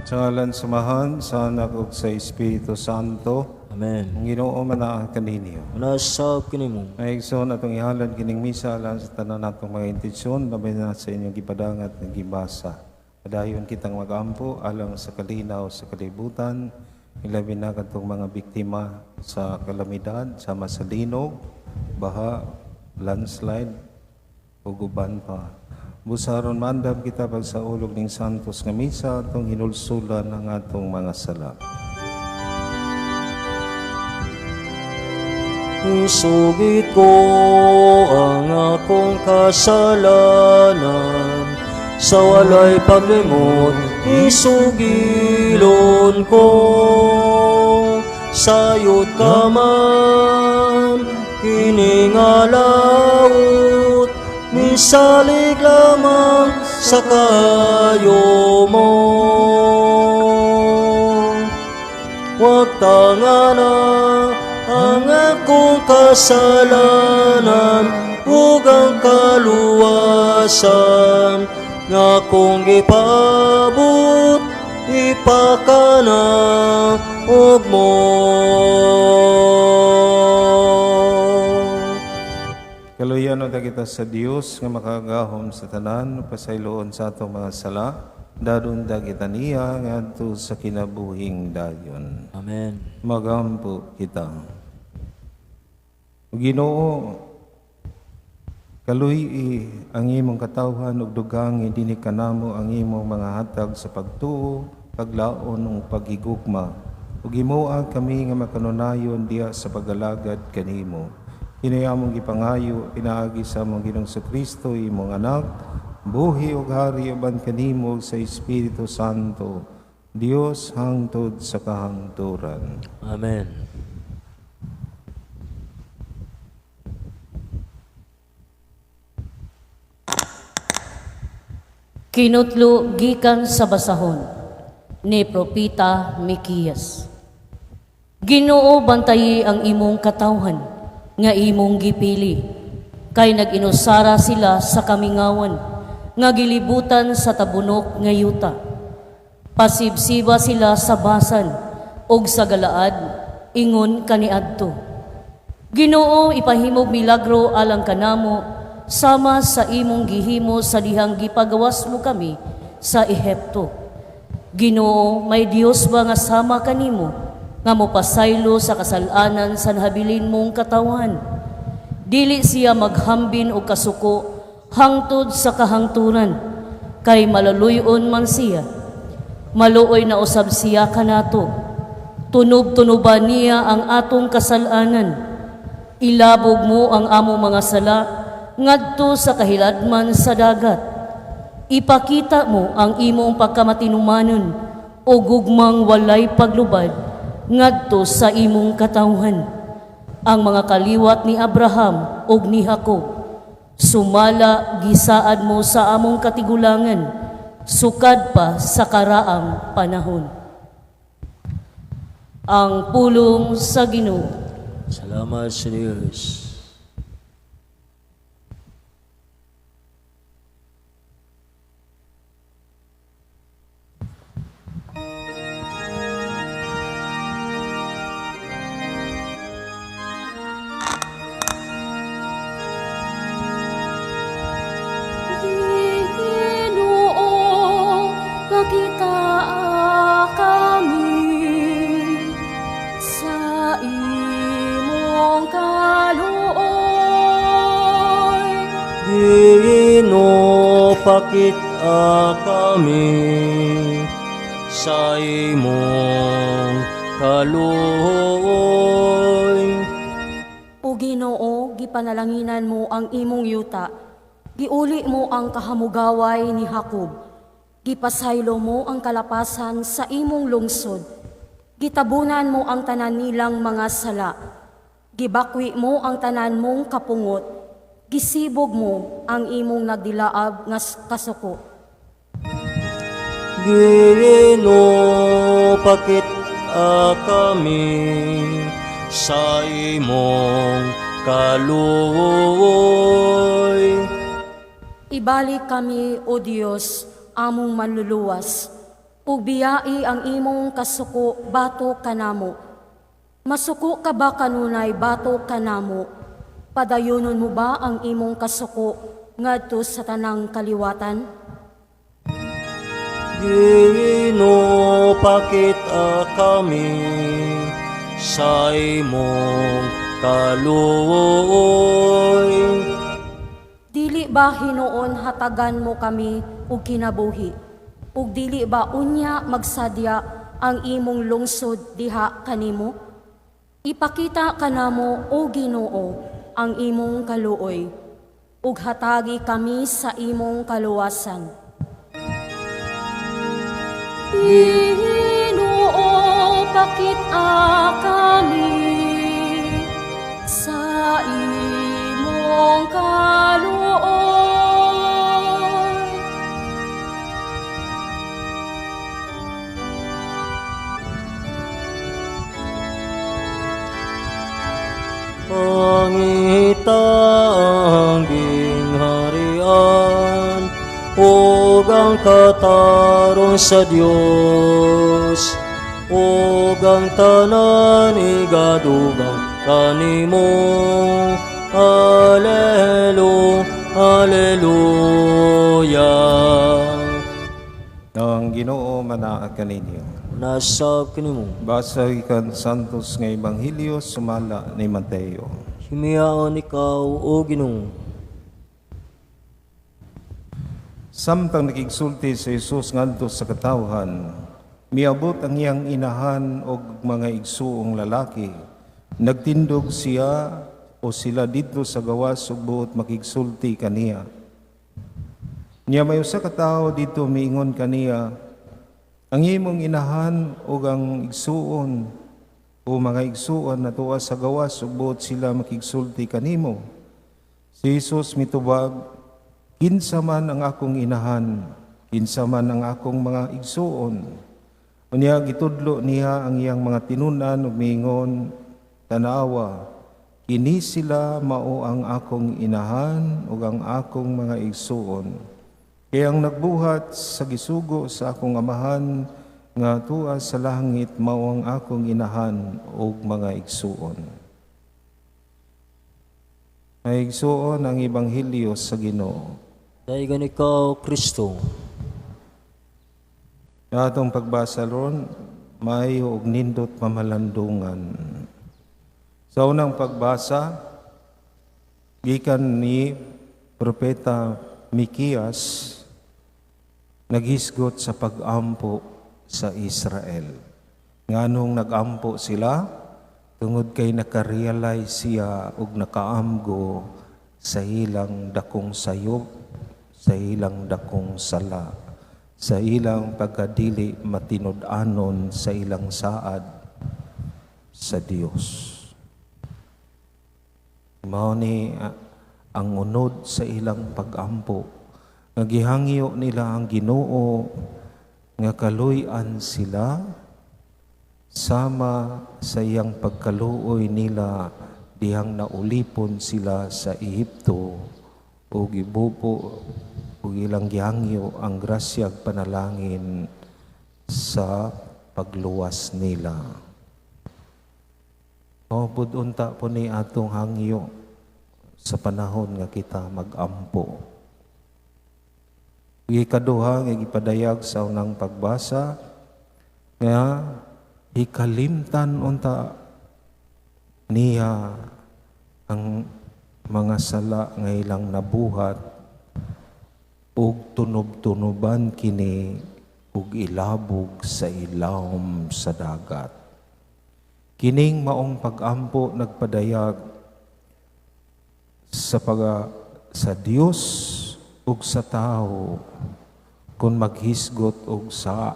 Sa ngalan samahan, sa anak ug sa Espiritu Santo, Amen. ang Ginoo manaang kaninyo. Manasab kini mo. Ay igsoon atong ihalad kining misa alang sa tanan natong mga intensyon, labay na sa inyong gipadangat ng gibasa. Padayon kitang magampo alang sa kalinaw sa kalibutan, ilabi na katong mga biktima sa kalamidad, sa masalinog, baha, landslide, ug uban pa. Busaron mandam kita pag sa ulog ning santos nga misa atong hinulsulan ang atong mga sala. Isugid ko ang akong kasalanan, sa walay paglimot isugilon ko. Sayot ka man kining alawot, misalig lamang sa kayo mo. Huwag tangana ang akong kasalanan ug ang kaluwasan nga kung ipabot ipakana ug mo. Kaluyan ta kita sa Dios nga makagahom sa tanan pasayloon sa atong mga sala. Dadon da kita niya ngadto sa kinabuhing dayon. Amen. Magampo kita. Ginoo, kaluy ang imong katawhan ug dugang dinhi kanamo ang imong mga hatag sa pagtuo, paglaon ug paghigugma. Ug himuang kami nga makanunayon diha sa pagalagad kanimo. Kini among gipangayo pinaagi sa among Ginoong Kristo imong anak, buhi ug hari uban kanimo sa Espiritu Santo, Dios hangtod sa kahangturan. Amen. Kinutlo gikan sa basahon ni Propita Mikiyas. Ginoo, bantayi ang imong katawhan nga imong gipili, kay nag-inusara sila sa kamingawan nga gilibutan sa tabunok nga yuta. Pasibsiba sila sa basan ug sa galaad ingon kaniadto. Ginoo, ipahimog milagro alang kanamo sama sa imong gihimo sa dihang gipagawas mo kami sa Ehipto. Ginoo, may Dios ba nga sama kanimo nga mopasaylo sa kasalanan sa nahabilin mong katawan? Dili siya maghambin o kasuko hangtod sa kahangturan, kay malaluyon man siya. Maluoy na usab siya kanato. Tunob-tunoban niya ang atong kasalanan. Ilabog mo ang among mga sala ngadto sa kahiladman sa dagat. Ipakita mo ang imong pagkamatinumanon o gugmang walay paglubad ngadto sa imong katawhan. Ang mga kaliwat ni Abraham ug ni Jacob, sumala gisaad mo sa among katigulangan, sukad pa sa karaang panahon. Ang pulong sa Ginoo. Salamat sa Diyos. Ginoo, pakita kami sa imong kaluoy. Ginoo, pakita kami sa imong kaluoy. O Ginoo, gipanalanginan mo ang imong yuta. Giuli mo ang kahamugaway ni Jacob. Gipasaylo mo ang kalapasan sa imong lungsod. Gitabunan mo ang tanan nilang mga sala. Gibakwi mo ang tanan mong kapungot. Gisibog mo ang imong nagdilaab nga kasuko. Ginoo, pakita kami sa imong kaluoy. Ibalik kami, O Diyos, among manluluwas. ug biyai ang imong kasuko batok kanamo. Masuko ka ba kanunay batok kanamo? Padayunon mo ba ang imong kasuko ngadto sa tanang kaliwatan? Ginoo, pakita kami sa imong kaluoy. Dili ba Hinoon hatagan mo kami og kinabuhi? Ug dili ba unya magsadya ang imong lungsod diha kanimo? Ipakita kanamo o Ginoo ang imong kaluoy ug hatagi kami sa imong kaluwasan. Ginoo, pakita kami sa imong kaluoy. Pangita ang gingharian ug ang katarong sa Dios ug ang tanan igadugang kanimo. Hallelujah. Ang Ginoo manaa kaninyo. Nasa kanimo. Basa ikan Santos nga Ebanghelyo sumala ni Mateo. Himiyaon ikaw, O Ginoo. Samtang nakigsulti sa Jesus ngadto sa katawhan, miabot ang iyang inahan og mga igsuong lalaki. Nagtindog siya o sila dito sa gawas ug buot makigsulti kaniya. Niya may usa ka tawo dito miingon kaniya, ang imong inahan ug ang igsuon o mga igsuon na tuwa sa gawas ug buot sila makigsulti kanimo. Si Jesus mitubag, kinsa man ang akong inahan, kinsa man ang akong mga igsuon. Unya gitudlo niya ang iyang mga tinunan ug miingon, tanawa, kini sila mao ang akong inahan ug ang akong mga igsuon. Kaya ang nagbuhat sa gisugo sa akong amahan nga tuwa sa langit mao ang akong inahan ug mga igsuon. Ay igsuon ang Ebanghelyo sa Ginoo. Daigan ikaw, Kristo. Atong pagbasa ron, may og nindot pamalandungan. Sa unang pagbasa, gikan ni Propeta Mikias, naghisgot sa pag-ampo sa Israel. Nganong nag-ampo sila, tungod kay nakarealize siya ug nakaamgo sa ilang dakong sayop, sa ilang dakong sala, sa ilang pagkadili matinud-anon sa ilang saad sa Dios. Mao ni ang unod sa ilang pag-ampo, nga gihangyo nila ang Ginoo nga kaluy-an sila sama sa iyang pagkaluoy nila dihang naulipon sila sa Ehipto o gibupo o ilang gihangyo ang grasyag panalangin sa pagluwas nila. Maupod unta po ni atong hangyo sa panahon nga kita mag-ampo. Ikaduha nga gipadayag sa unang pagbasa nga ikalimtan unta niya ang mga sala nga ilang nabuhat ug tunob-tunoban kini ug ilabog sa ilawom sa dagat. Kining maong pag-ampo nagpadayag sa Dios ug sa tao kung maghisgot og sa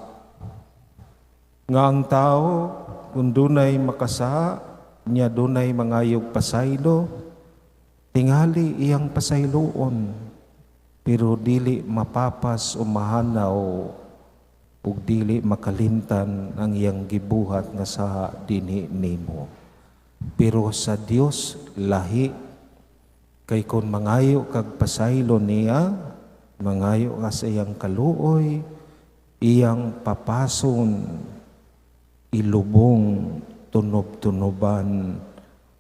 nga ang tao kung dunay makasa niya dunay mangayog pasaylo tingali iyang pasayloon pero dili mapapas o mahanaw ug dili makalimtan ang iyang gibuhat nga sa dinhi nimo. Pero sa Dios lahi kay kung mangayo kag pasaylo niya, mangayo ka sa iyang kaluoy, iyang papason, ilubong, tunob-tunoban,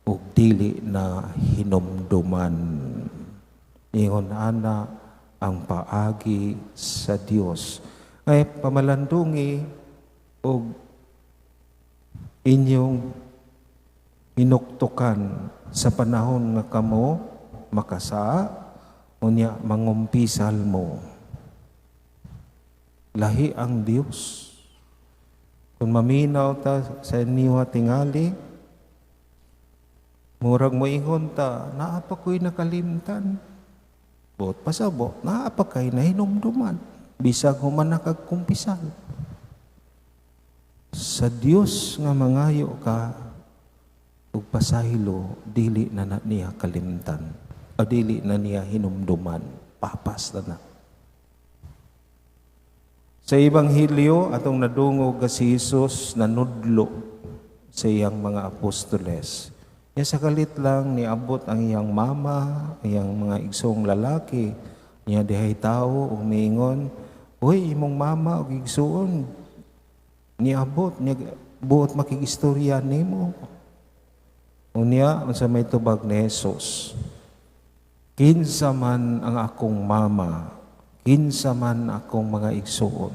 ug dili na hinumduman. Ingon ana ang paagi sa Dios. Ay pamalandungi og inyong inuktukan sa panahon nga kamo makasa, unya mangumpisal mo. Lahi ang Dios. Kung maminaw ta sa inyo tingali, murag mo ingon ta, naapa ko'y nakalimtan. Bot pasabot, naapa kay nahinumduman. Bisag human nakagkumpisal. Sa Dios nga mangayo ka, ug pasahilo, dili na niya kalimtan. O dili na niya hinumduman. Papas na. Sa Ebanghelyo, atong nadungog si Jesus nanudlo sa iyang mga apostoles. Ya sa kalit lang niabot ang iyang mama, iyang mga igsong lalaki, niya dihay tao umingon, "Uy, imong mama ug igsoon niabot niya buot makigistorya nimo." Unya unsa may tubag ni Jesus, "Kinsa man ang akong mama, kinsa man akong mga igsoon."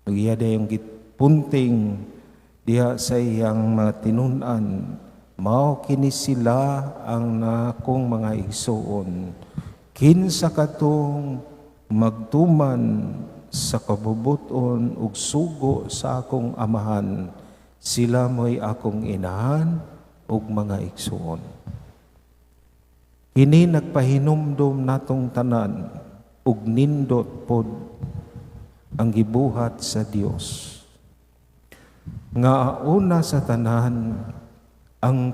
Iya yung gitpunting diha sa iyang mga tinun-an, mao kini sila ang nakong mga igsoon. Kinsa katong magtuman sa kabubuton ug sugo sa akong amahan, sila mo'y akong inahan ug mga igsoon. Kini nagpahinumdom natong tanan ug nindot pod ang gibuhat sa Dios. Nga una sa tanan, ang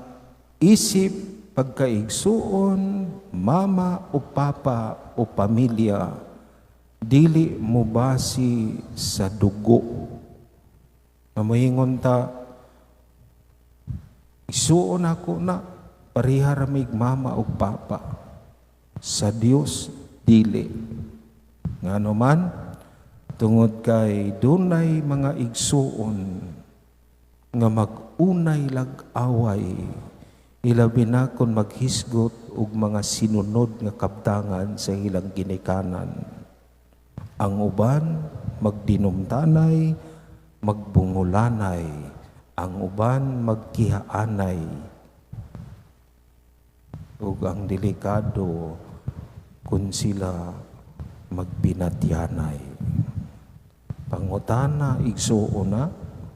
isip pagkaigsuon, mama o papa o pamilya, dili mo basi sa dugo. Nga moingon ta, igsuon ako na, pariharamig mama o papa. Sa Dios, dili. Nga naman, tungod kay dunay mga igsuon nga mag-unay lag-away, ilabi na kung maghisgot og mga sinunod nga kabtangan sa ilang ginikanan. Ang uban magdinumtanay, magbungulanay, ang uban magkihaanay. Ug ang delikado kung sila magbinatyanay. Pangutana, igsuon na,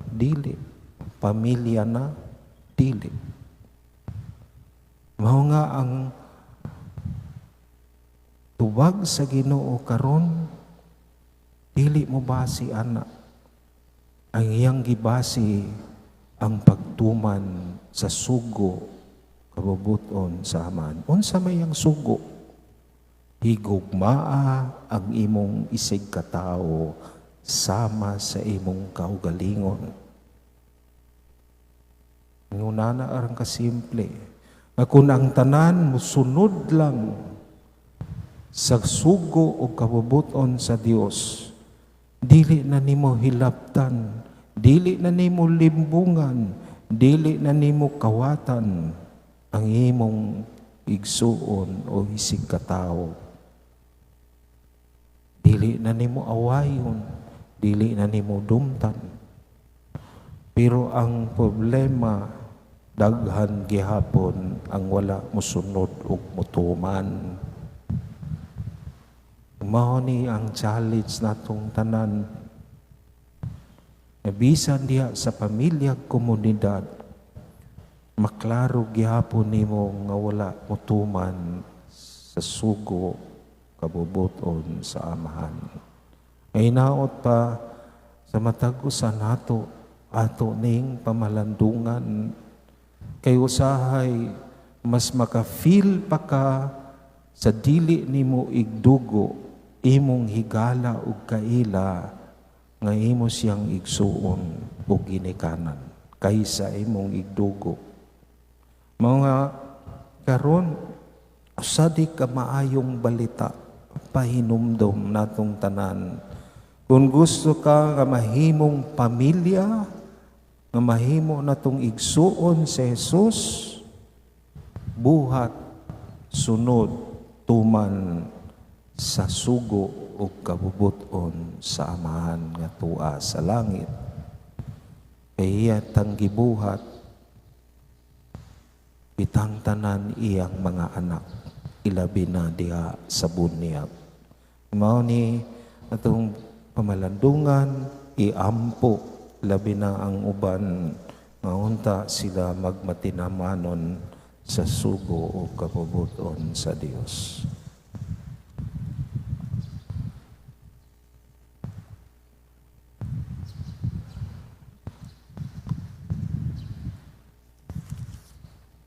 dili. Pamilya na, dili. Mao nga ang tubag sa Ginoo karon, dili mo basi ana. Ang iyang gibasi ang pagtuman sa sugo, kabubuton sa aman. Unsa may ang sugo? Higugmaa ang imong isig katao sama sa imong kaugalingon. Ngunana arang kasimple. Kung ang tanan musunod lang sa sugo o kabubuton sa Dios, dili na nimo hilaptan, dili na nimo limbungan, dili na nimo kawatan ang imong igsuon o isig katao. Dili na nimo awayon, dili na nimo dumtan. Pero ang problema, daghan gihapon ang wala mosunod ug motuman. Mao ni ang challenge natong tanan. Bisan diha sa pamilya, komunidad, maklaro gihapon nimo nga wala motuman sa sugo, kabubuton sa amahan. Ay naot pa sa matag-usan ato ning pamalandungan, kay usahay mas maka-feel pa ka sa dili nimo igdugo, imong higala ug kaila nga imo siyang igsuon ug ginikanan kaysa imong igdugo. Mga karon usadi ka maayong balita pahinumdom natong tanan Kung gusto ka nga mahimong pamilya, nga mahimo na tong igsuon sa Jesus, buhat, sunod, tuman sa sugo o kabubuton sa Amahan nga tua sa langit. Kaya tang gibuhat, bitang tanan iyang mga anak, ilabi na diha sa bunyag. Mao ni atong pamalandungan, iampo, labi na ang uban, nga unta sila magmatinamanon sa sugo o kabubuton sa Dios.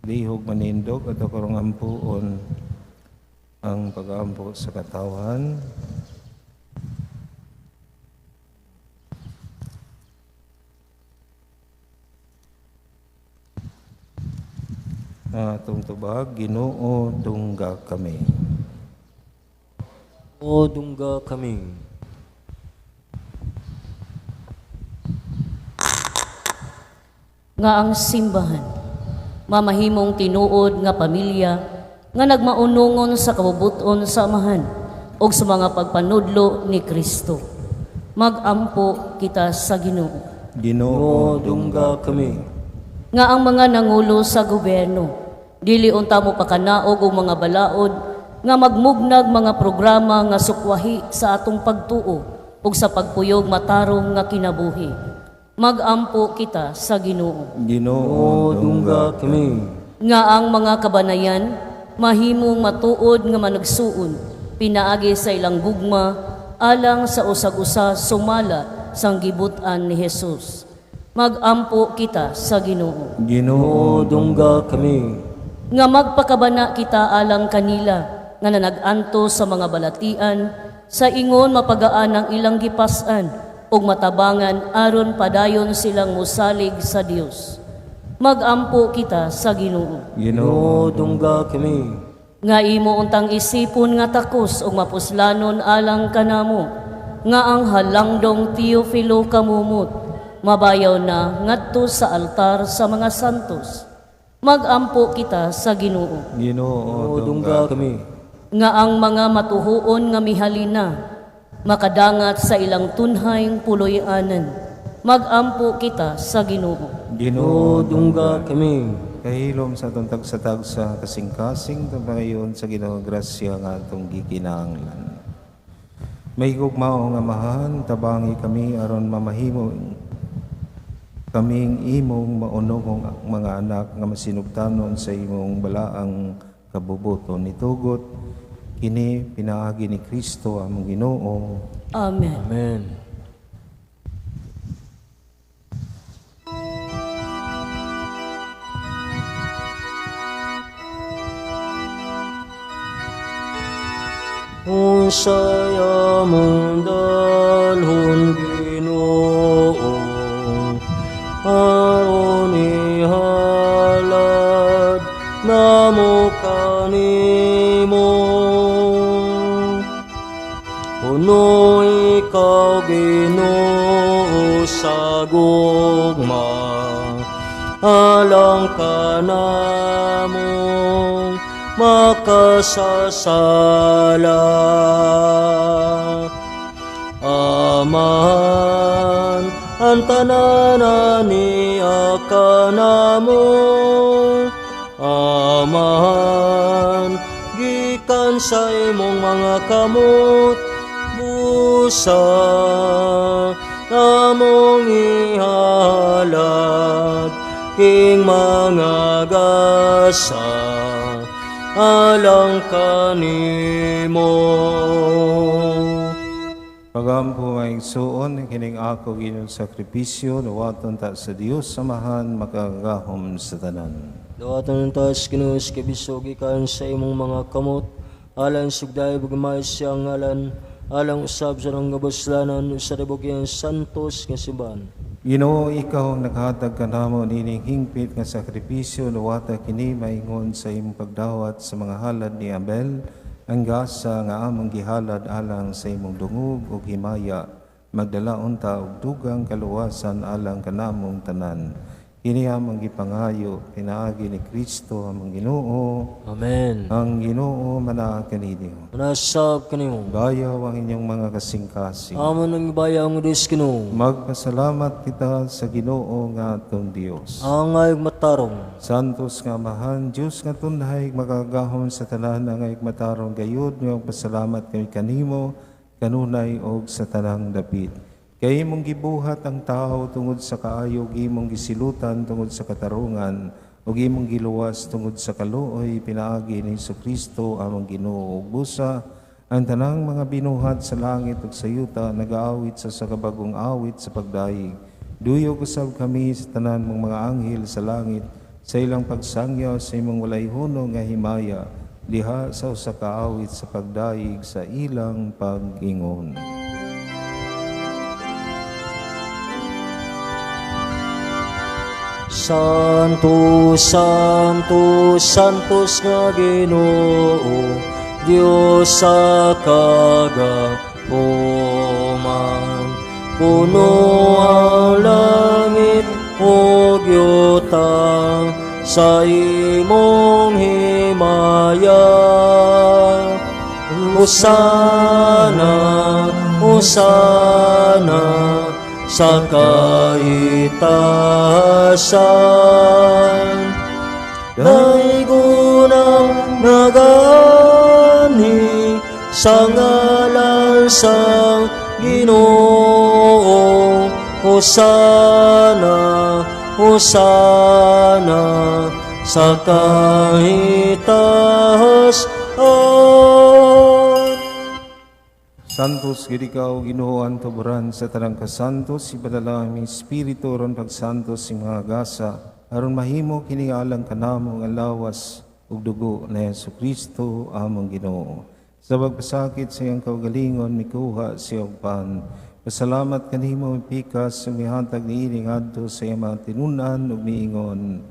Lihog manindog at akarong ampuon ang pag-aampo sa katawan. Atong tubag, Ginoo dungga kami. O dungga kami. Nga ang simbahan, mamahimong tinuod nga pamilya, nga nagmaunungon sa kabubuton sa Amahan, o sa mga pagpanudlo ni Kristo. Magampo kita sa Ginoo. Ginoo O dungga kami. Nga ang mga nangulo sa gobyerno, dili unta mo pakanaog og mga balaod, nga magmugnag mga programa nga sukwahi sa atong pagtuo ug sa pagpuyog matarong nga kinabuhi. Magampo kita sa Ginoo. Ginoo O dungga kami. Nga ang mga kabanayan mahimong matuod nga managsuon pinaagi sa ilang gugma alang sa usag-usa sumala sang gibutan ni Jesus. Magampo kita sa Ginoo. Ginoo O dungga kami. Nga magpakabana kita alang kanila nga nanag-anto sa mga balatian sa ingon mapagaan ang ilang gipasan ug matabangan aron padayon silang musalig sa Dios. Magampo kita sa Ginoo. O dungga kami. Nga imo untang isipon nga takos ug mapuslanon alang kanamo, nga ang halangdong Teofilo kamumot, mabayaw na ngadto sa altar sa mga santos. Magampo kita sa Ginoo. Ginoo O dungga kami. Nga ang mga matuhuon nga mihalina, makadangat sa ilang tunhayng puloy-anan. Magampo kita sa Ginoo. O dungga kami. Kahilom sa atong tagsatag sa kasing-kasing tapayon sa Ginoong grasya nga atong gikinahanglan. May gugmao nga mahan, tabangi kami aron mamahimo kaming imong maunong mga anak nga masinugtanon sa imong balaang kabubuton nitugot kini pinaagi ni Kristo among Ginoo. Amen. Amen. Unsaya mong dalhon Ginoo, aron ihalad namo kanimo. Puno ikaw Ginoo sa gugma, alang kanamong makasasala. Aman ang tanan niya kanamo, aman gikan sa imong mga kamot, busa namong ihalad king mga gasa alang kanimo. Pagampo nga igsuon kining ako Ginoong sakripisyo luwaton ta sa Dios samahan makagahom sa tanan. Dawatan ng taas kinuus kabisog ikan sa imong mga kamot, alang sugday bugamay siyang ngalan, alang usab sa ng gabaslanan, sa rebogyan santos nga simbahan. Ginoo, ikaw ang naghatag kanamo nining hingpit nga sakripisyo luwata kini maingon sa imong pagdawat sa mga halad ni Abel, ang gasa nga among gihalad alang sa imong dungog o himaya magdalaon ta og dugang kaluwasan alang kanamong tanan. Kini among gipangayo pinaagi ni Kristo among Ginoo. Amen. Ang Ginoo manaa kaninyo. Manasab kanimo. Bayaw ang inyong mga kasing-kasing. Amo nang ibaya ang Diyos Ginoo. Magpasalamat kita sa Ginoo nga atong Dios. Angay matarong. Santos nga amahan, Diyos nga tunhay, magagahon sa tanan nga matarong gayud, nga pasalamat kami kanimo, kanunay og sa tanang dapit. Kay imong gibuhat ang tao tungod sa kaayog, imong gisilutan tungod sa katarungan, ug imong giluwas tungod sa kaluoy, pinaagi ni Kristo among Ginoo ug busa, ang tanang mga binuhat sa langit ug sa yuta, nag-aawit sa kabagong awit sa pagdaig. Duyog usab kami sa tanan mong mga anghel sa langit, sa ilang pagsangyaw sa imong walay hunong nga himaya, diha sa usa ka awit sa pagdaig sa ilang pag-ingon. Santo, Santo, Santos nga Ginoo, Dios sa kagapoman. Puno ang langit o yuta sa imong himaya. Hosana, Hosana sa kaitasan. Daigunang nagani sa ngalan sa Ginoo. Hosana, Hosana sa kaitasan. Santos gid ikaw Ginoo ang tuburan sa tanang kasantos, ipadala aming espiritu ron pagsantos si mga gasa, aron mahimo kini alang kanamo nga lawas ug dugo na Jesucristo among Ginoo. Sa pagpasakit sa iyang kaugalingon mikuha siya og pan. Pasalamat kanimo pikas sa mihatag niini ngadto sa iyang mga tinunan ug miingon.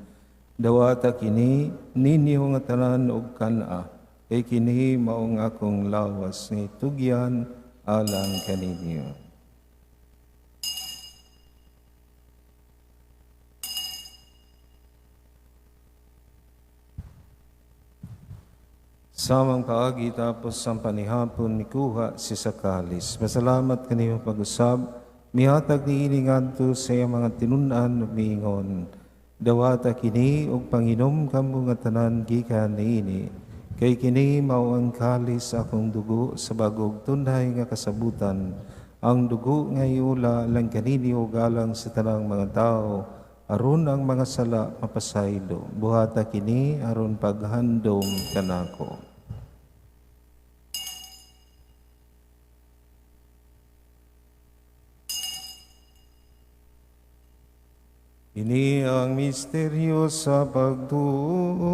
Dawata kini ninyo nga tanan og kana. Kay kini maong akong lawas nga itugyan alang kaninyo. Samang paagi tapos ang panihapon mikuha si Sakalis. Masalamat kanimo pag-usab, mihatag ni iningadto sa iyang mga tinunan ug miingon. Dawata kini og panginom kamo nga tanan gikan niini. Kay kini mao ang kalis akong dugo sa bagog tunhay nga kasabutan, ang dugo nga iula lang kanini o galang sa tanang mga tao, aron ang mga sala mapasaylo. Buhata kini aron paghandom kanako. Ini ang misteryo sa pagtuo.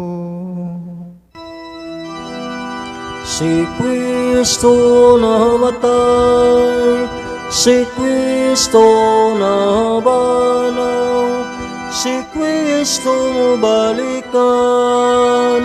Si Kristo namatay, si Kristo nabanaw, si Kristo balikan.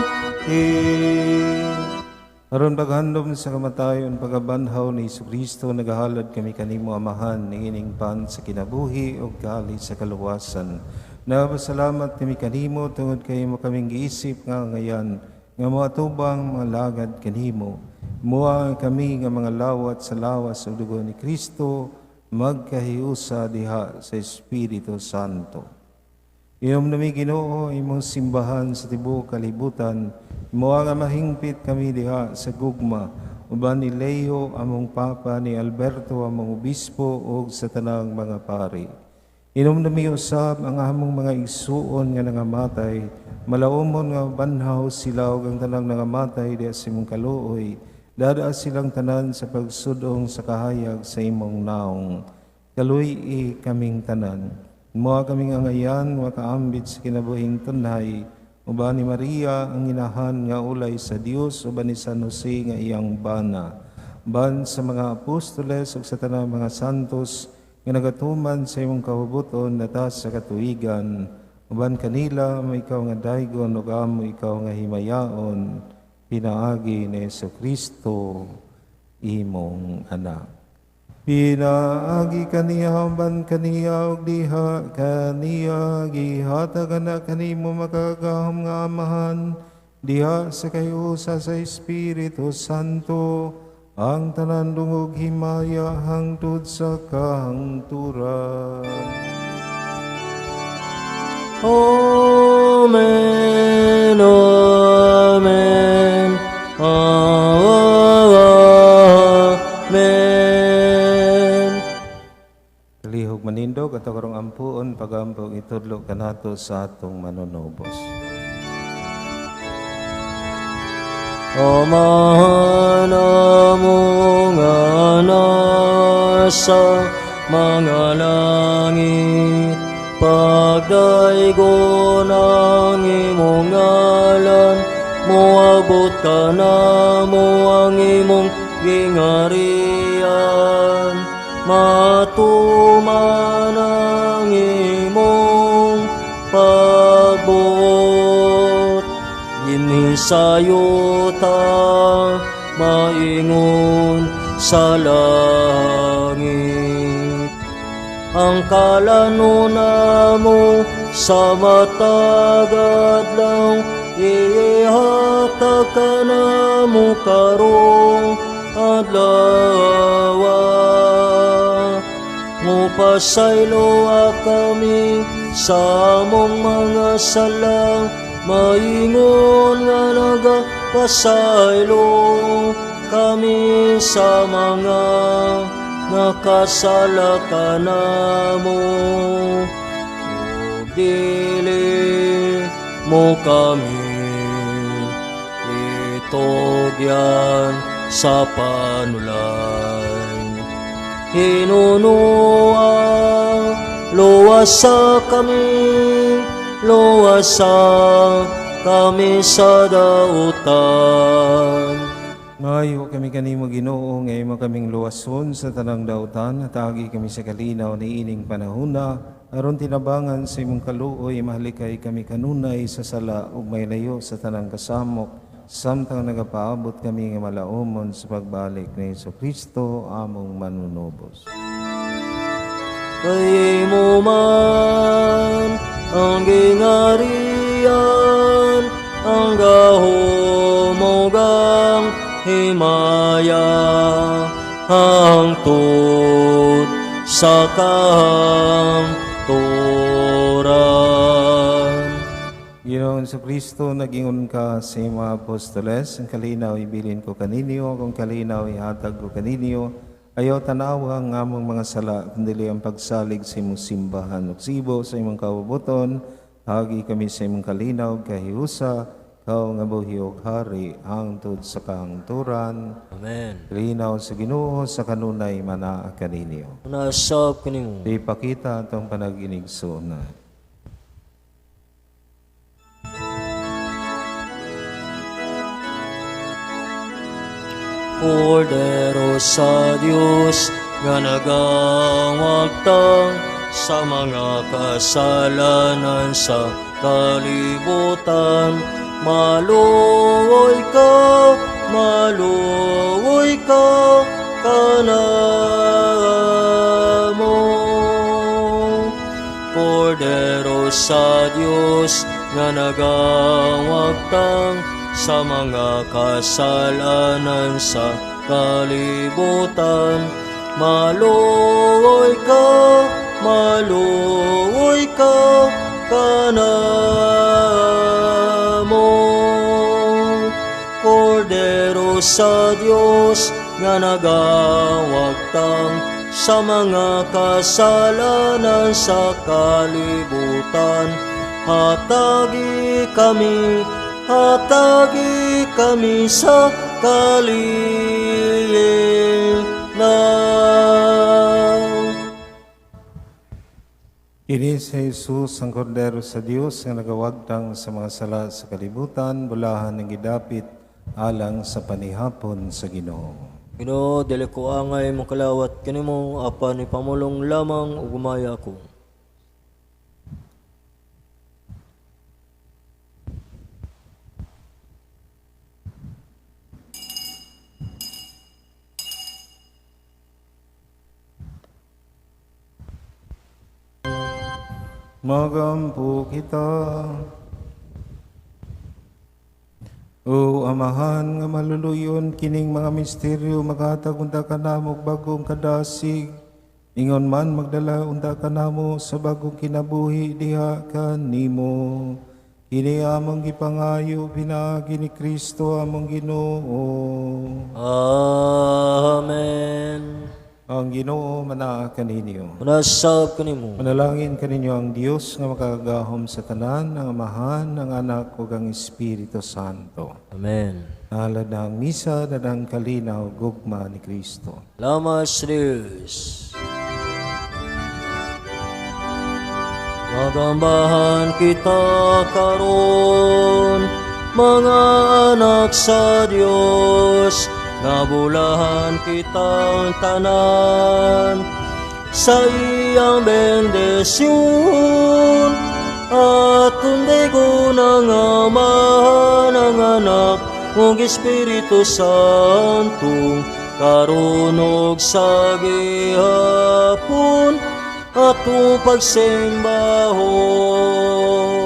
Aron paghandom sa kamatayon pagabanhaw ni Kristo, nagahalad kami kanimo amahan ni ining pan sa kinabuhi o gali sa kaluwasan. Nagpasalamat kami kanimo tungod kay mo kaming giisip nga ngayan nga mga tubang mga lagad kanimo. Muha kami nga mga lawat sa lawas o dugo ni Kristo, magkahiusa diha sa Espiritu Santo. Iyom nami Ginoo imong simbahan sa tibuok kalibutan, muha nga mahingpit kami diha sa gugma, uban ni Leo among Papa, ni Alberto among Obispo ug sa tanang mga pari. Inom nami usab ang among mga igsuon nga nangamatay, malaumon nga banhaw sila ug ang tanang nangamatay diha sa imong kaluoy, dada silang tanan sa pagsudong sa kahayag sa imong naong. Kaluy kaming tanan. Mua kaming angayan, makaambit sa kinabuhing tunhay, uban ni Maria ang inahan nga ulay sa Dios, uban ni San Jose nga iyang bana. Ban sa mga apostoles ug sa tanang mga santos, nga nagatuman sa imong kahubuton natas sa katuigan, uban kanila mo ikaw nga daygon ug amo ikaw nga himayaon, pinaagi ni Jesucristo imong anak. Pinaagi kaniya ban kaniya og diha kaniya gihatagan na kanimo makagahom nga amahan diha sa kayusa sa Espiritu Santo ang tanan dungog himaya hangtod sa kahangturan. Amen, Amen, Amen. Kalihog manindog at karong ampuon pagampong itudlo kanato sa atong manunubos. Amahan among nasa mga langit, pagdaigo ng imong ngalan, moabot ka na mo ang imong gingarian, matuman ang imong pagbuot. Ginisayota maingon sa langit, ang kalanuna mo sa matagad lang, ihatag ka na mo karong adlaw. Mupasaylo kami sa among mga sala, maingon nga nagapasaylo kami sa mga nakasala ka namo. O dili mo kami itugyan sa panulay, hinunua luwasa kami sa dautan. Maayo kami kanimo Ginoo ngay mo kaming luwason sa tanang dautan at agi kami sa kalinaw ni ining panahuna aron tinabangan sa imong kaluoy mahalikay kami kanunay sa sala ug may layo sa tanang kasamok samtang nagapaabot kami nga malaumon sa pagbalik ni Jesucristo among manunubos. Kay mo man ang gingarian, ang gahumogang himaya, hangtod sa kahangturan. Ginoong Jesucristo, nagingon ka sa mga apostoles, ang kalinaw ibilin ko kaninyo, kung kalinaw ihatag ko kaninyo, ayaw tanawa ang among mga sala, kundi ang pagsalig sa imong simbahan ug sibo sa imong kabubuton, hagi kami sa imong kalinaw kahiusa, kao nga buhi ug hari hangtod sa kahangturan. Amen. Kalinaw sa Ginoo sa kanunay mana kaninyo. Nasab kanimo. Ipakita atong panaginigsunan. Kordero sa Diyos, nga nagawagtang sa mga kasalanan sa kalibutan. Maluoy ka kanamo. Kordero sa Diyos, nga nagawagtang sa mga kasalanan sa kalibutan. Maluoy ka kanamo. Kordero sa Diyos, nga nagawagtang sa mga kasalanan sa kalibutan. Hatagi kami sa kalinaw. Ini si Jesus ang kordero sa Dios nga nagawagtang sa mga sala sa kalibutan, bulahan ng gidapit alang sa panihapon sa Ginoo. Ginoo, dili ko angay mong kalawat kanimo, apan ni pamulong lamang ug gumaya ko. Magampo kita. O Amahan nga maluluyon kining mga misteryo maghatag unta ka namo bagong kadasig. Ingon man magdala unta ka namo sa bagong kinabuhi diha kanimo. Kini among gipangayo pinagi ni Kristo among Ginoo. Amen. Ang Ginoo manaa kaninyo. Manasab kanimo. Manalangin kaninyo ang Dios nga makagahom sa tanan, ang Amahan, ang Anak ug ang Espiritu Santo. Amen. Nalad na ang misa na ang kalinaw gugma ni Kristo. Salamat sa Diyos. Magambahan kita karon, mga anak sa Diyos, nabulahan kitang tanan sa iyang bendisyon. At kundi ko ng Amahan, ang Anak, ug Espiritu Santo, karon ug sa gihapon, atong pagsimbahon.